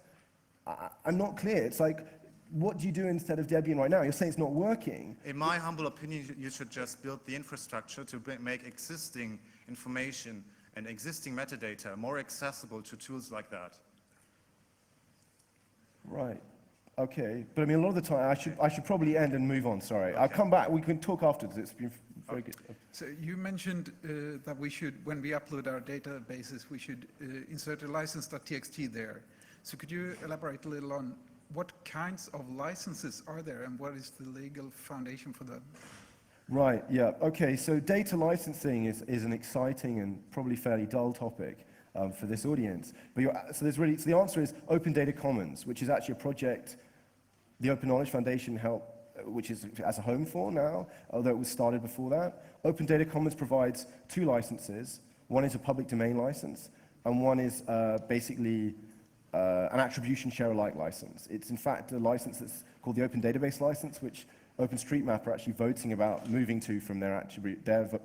I'm not clear. It's like, what do you do instead of Debian right now? You're saying it's not working. In my humble opinion, you should just build the infrastructure to make existing information and existing metadata more accessible to tools like that. Right. Okay. But I mean, a lot of the time, I should probably end and move on. Sorry. Okay. I'll come back. We can talk afterwards. It's been very good. So you mentioned that we should, when we upload our databases, we should insert a license.txt there. So could you elaborate a little on what kinds of licenses are there and what is the legal foundation for them? Right, yeah. Okay, so data licensing is an exciting and probably fairly dull topic for this audience. But so the answer is Open Data Commons, which is actually a project the Open Knowledge Foundation which is as a home for now, although it was started before that. Open Data Commons provides two licenses. One is a public domain license, and one is basically an attribution share-alike license. It's in fact a license that's called the Open Database License, which OpenStreetMap are actually voting about moving to from their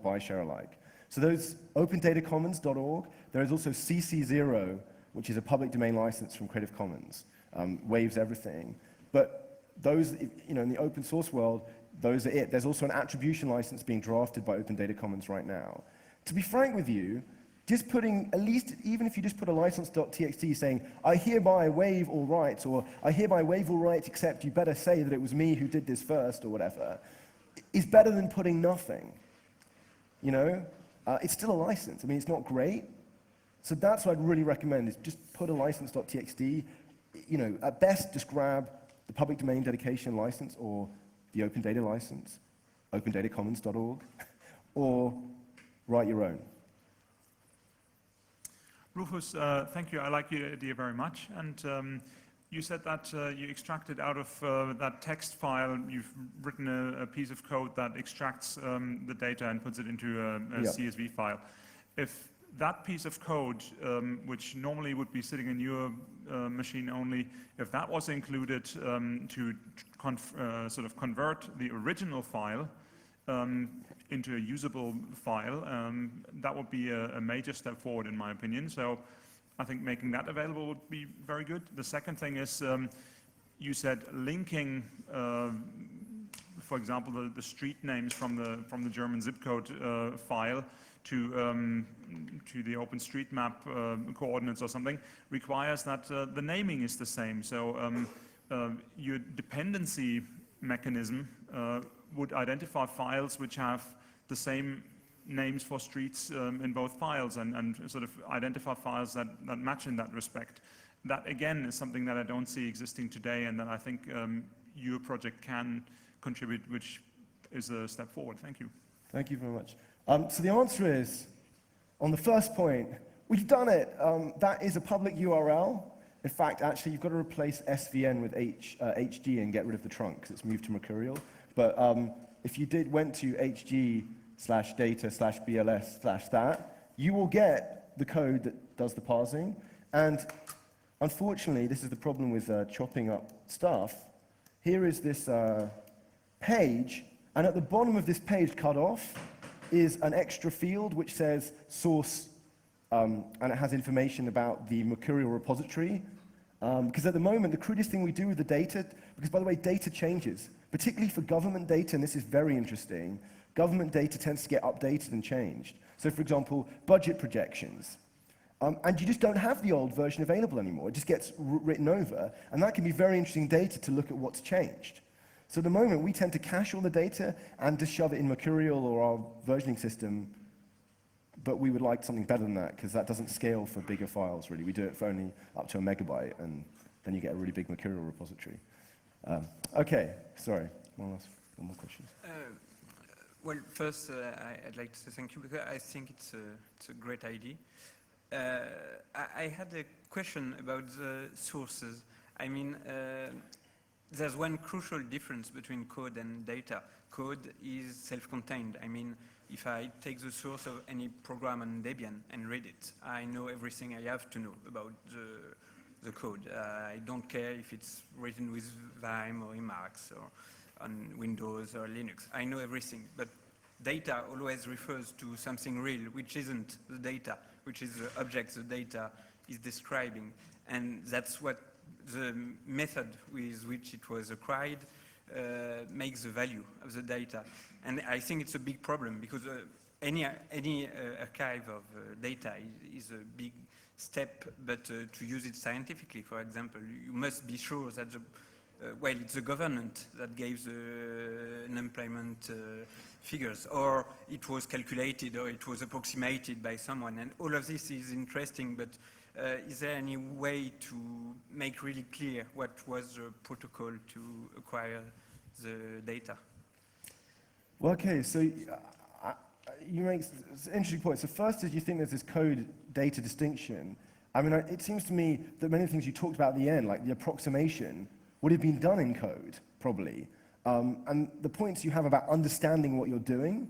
buy share-alike. So those opendatacommons.org, there is also CC0, which is a public domain license from Creative Commons, waives everything. But those, you know, in the open source world, those are it. There's also an attribution license being drafted by Open Data Commons right now. To be frank with you, just putting, at least, even if you just put a license.txt saying, I hereby waive all rights, or I hereby waive all rights except you better say that it was me who did this first, or whatever, is better than putting nothing. You know? It's still a license. I mean, it's not great. So that's what I'd really recommend, is just put a license.txt. You know, at best, just grab the public domain dedication license, or the open data license, opendatacommons.org, or write your own. Rufus, thank you. I like your idea very much. And you said that you extracted out of that text file, you've written a piece of code that extracts the data and puts it into a CSV file. If that piece of code, which normally would be sitting in your machine only, if that was included to sort of convert the original file into a usable file, that would be a major step forward in my opinion. So I think making that available would be very good. The second thing is, you said linking, for example, the street names from the German zip code file to the OpenStreetMap coordinates or something requires that the naming is the same. So your dependency mechanism would identify files which have the same names for streets in both files, and sort of identify files that match in that respect. That again is something that I don't see existing today, and that I think your project can contribute, which is a step forward. Thank you. Thank you very much. So the answer is, on the first point, we've done it. That is a public URL. In fact, actually, you've got to replace SVN with HG and get rid of the trunk, because it's moved to Mercurial. But if you went to hg/data/bls/that, you will get the code that does the parsing. And unfortunately, this is the problem with chopping up stuff. Here is this page, and at the bottom of this page cut off is an extra field which says source, and it has information about the Mercurial repository. Because at the moment, the crudest thing we do with the data, because by the way, data changes, particularly for government data, and this is very interesting, government data tends to get updated and changed. So for example, budget projections. And you just don't have the old version available anymore. It just gets written over, and that can be very interesting data to look at what's changed. So at the moment, we tend to cache all the data and just shove it in Mercurial or our versioning system, but we would like something better than that, because that doesn't scale for bigger files, really. We do it for only up to 1 megabyte, and then you get a really big Mercurial repository. Okay, sorry, one more question. Well, first, I'd like to say thank you, because I think it's a great idea. I had a question about the sources. I mean, there's one crucial difference between code and data. Code is self-contained. I mean, if I take the source of any program on Debian and read it, I know everything I have to know about the code. I don't care if it's written with Vime or Emacs or on Windows or Linux. I know everything. But data always refers to something real, which isn't the data, which is the object the data is describing. And that's what the method with which it was acquired makes the value of the data. And I think it's a big problem, because any archive of data is a big step, but to use it scientifically, for example, you must be sure that well, it's the government that gave the unemployment figures, or it was calculated, or it was approximated by someone. And all of this is interesting, but is there any way to make really clear what was the protocol to acquire the data? Well, okay, so you make an interesting point. So first is you think there's this code-data distinction. I mean, it seems to me that many things you talked about at the end, like the approximation, would have been done in code, probably. And the points you have about understanding what you're doing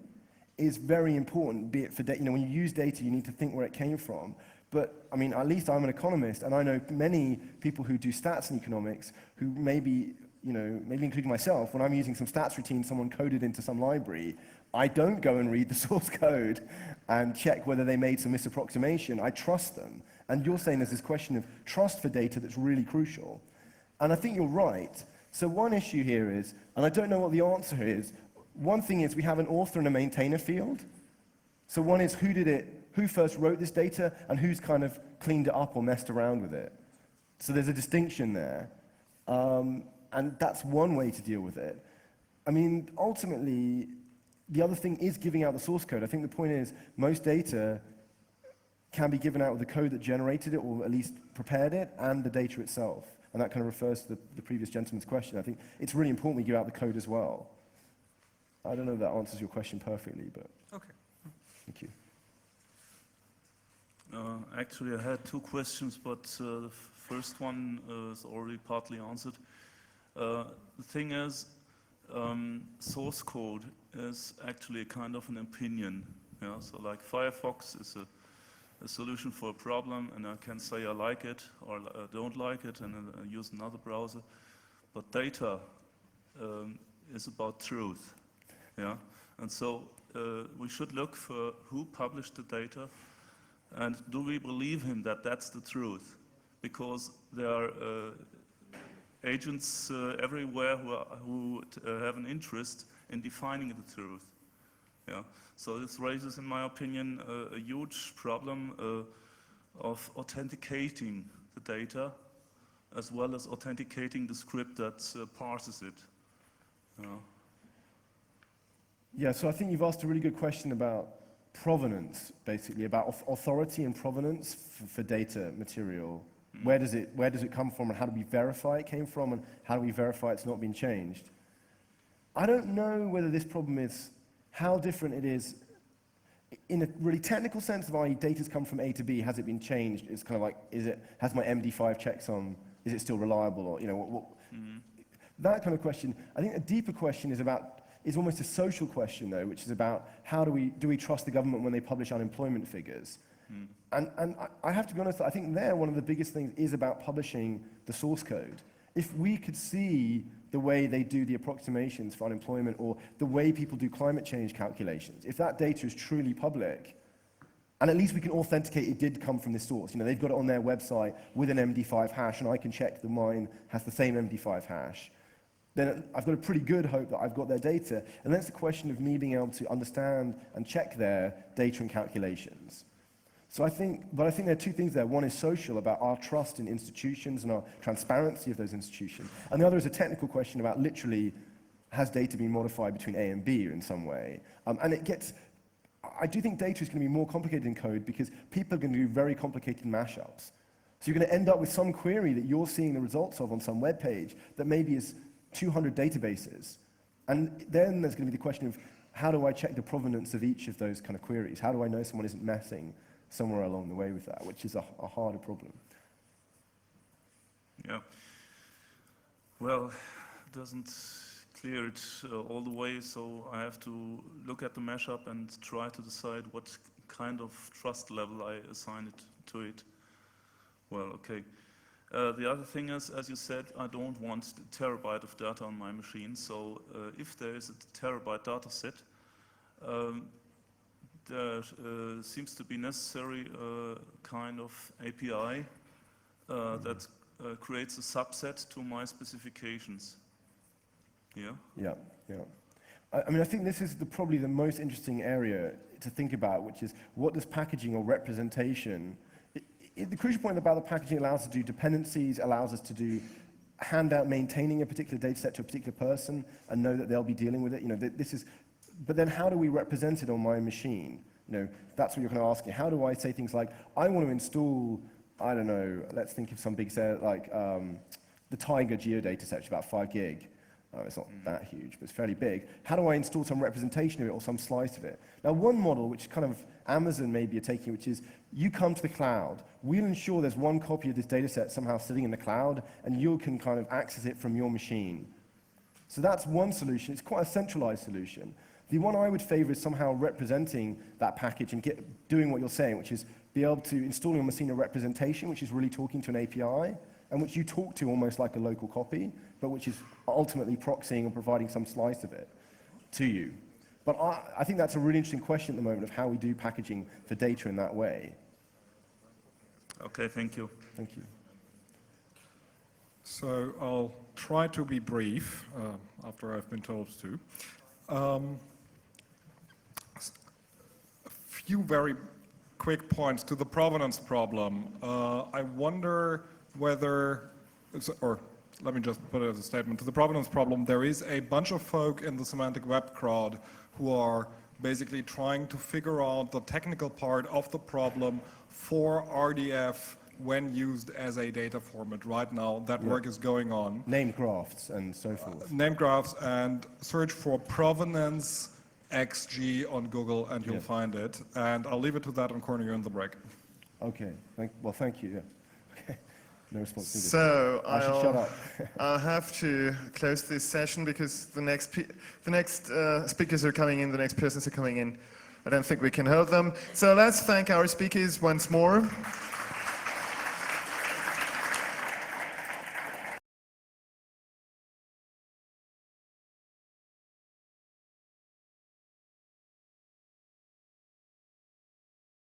is very important, be it for data. You know, when you use data, you need to think where it came from. But, I mean, at least I'm an economist, and I know many people who do stats in economics who maybe, you know, maybe including myself, when I'm using some stats routine someone coded into some library, I don't go and read the source code and check whether they made some misapproximation. I trust them. And you're saying there's this question of trust for data that's really crucial. And I think you're right. So one issue here is, and I don't know what the answer is, one thing is we have an author and a maintainer field. So one is who first wrote this data, and who's kind of cleaned it up or messed around with it. So there's a distinction there. And that's one way to deal with it. I mean, ultimately, the other thing is giving out the source code. I think the point is most data can be given out with the code that generated it, or at least prepared it, and the data itself. And that kind of refers to the previous gentleman's question. I think it's really important we give out the code as well. I don't know if that answers your question perfectly, but Okay. thank you. Actually, I had two questions, but the first one is already partly answered. The thing is, source code is actually a kind of an opinion. Yeah? So like Firefox is a solution for a problem, and I can say I like it or I don't like it, and I use another browser. But data is about truth. Yeah? And so we should look for who published the data, and do we believe him that that's the truth? Because there are agents everywhere who have an interest in defining the truth. Yeah. So this raises, in my opinion, a huge problem of authenticating the data, as well as authenticating the script that parses it. You know. Yeah, so I think you've asked a really good question about provenance, basically, about authority and provenance for data material. Where does it come from, and how do we verify it came from, and how do we verify it's not been changed? I don't know whether this problem is how different it is in a really technical sense of, i.e. data's come from A to B, has it been changed? It's kind of like, has my MD5 checksum, is it still reliable, or, you know, that kind of question. I think a deeper question is almost a social question, though, which is about do we trust the government when they publish unemployment figures? And I have to be honest, I think one of the biggest things is about publishing the source code. If we could see the way they do the approximations for unemployment, or the way people do climate change calculations, if that data is truly public, and at least we can authenticate it did come from this source. You know, they've got it on their website with an MD5 hash, and I can check that mine has the same MD5 hash. Then I've got a pretty good hope that I've got their data. And then it's a question of me being able to understand and check their data and calculations. So I think there are two things there. One is social, about our trust in institutions and our transparency of those institutions. And the other is a technical question about literally has data been modified between A and B in some way? And it gets, I do think data is going to be more complicated in code because people are going to do very complicated mashups. So you're going to end up with some query that you're seeing the results of on some web page that maybe is 200 databases. And then there's going to be the question of how do I check the provenance of each of those kind of queries? How do I know someone isn't messing somewhere along the way with that, which is a harder problem. Yeah. Well, it doesn't clear it all the way, so I have to look at the mashup and try to decide what kind of trust level I assign it to it. Well, okay. The other thing is, as you said, I don't want a terabyte of data on my machine, so if there is a terabyte data set, there seems to be necessary kind of API that creates a subset to my specifications. Yeah? Yeah, yeah. I mean, I think this is probably the most interesting area to think about, which is what does packaging or representation, the crucial point about the packaging allows us to do dependencies, allows us to do hand out maintaining a particular data set to a particular person and know that they'll be dealing with it. You know, this is, but then how do we represent it on my machine? You know, that's what you're going to ask me. How do I say things like, I want to install, I don't know, let's think of some big set, like the Tiger geodata set, which is about 5 gig. It's not that huge, but it's fairly big. How do I install some representation of it or some slice of it? Now, one model, which kind of Amazon maybe are taking, which is you come to the cloud, we'll ensure there's one copy of this data set somehow sitting in the cloud, and you can kind of access it from your machine. So that's one solution. It's quite a centralized solution. The one I would favor is somehow representing that package and doing what you're saying, which is be able to install on your machine a representation, which is really talking to an API, and which you talk to almost like a local copy, but which is ultimately proxying and providing some slice of it to you. But I think that's a really interesting question at the moment of how we do packaging for data in that way. Okay, thank you. Thank you. So I'll try to be brief after I've been told to. A few very quick points to the provenance problem. I wonder whether, or let me just put it as a statement, to the provenance problem, there is a bunch of folk in the semantic web crowd who are basically trying to figure out the technical part of the problem for RDF when used as a data format. Right now, that work is going on. Named graphs and so forth. Named graphs, and search for provenance XG on Google and you'll find it. And I'll leave it to that and corner you in the break. Okay, well, thank you. Okay. No response needed. So I should shut up. I'll have to close this session because the next speakers are coming in, the next persons are coming in. I don't think we can hold them. So let's thank our speakers once more.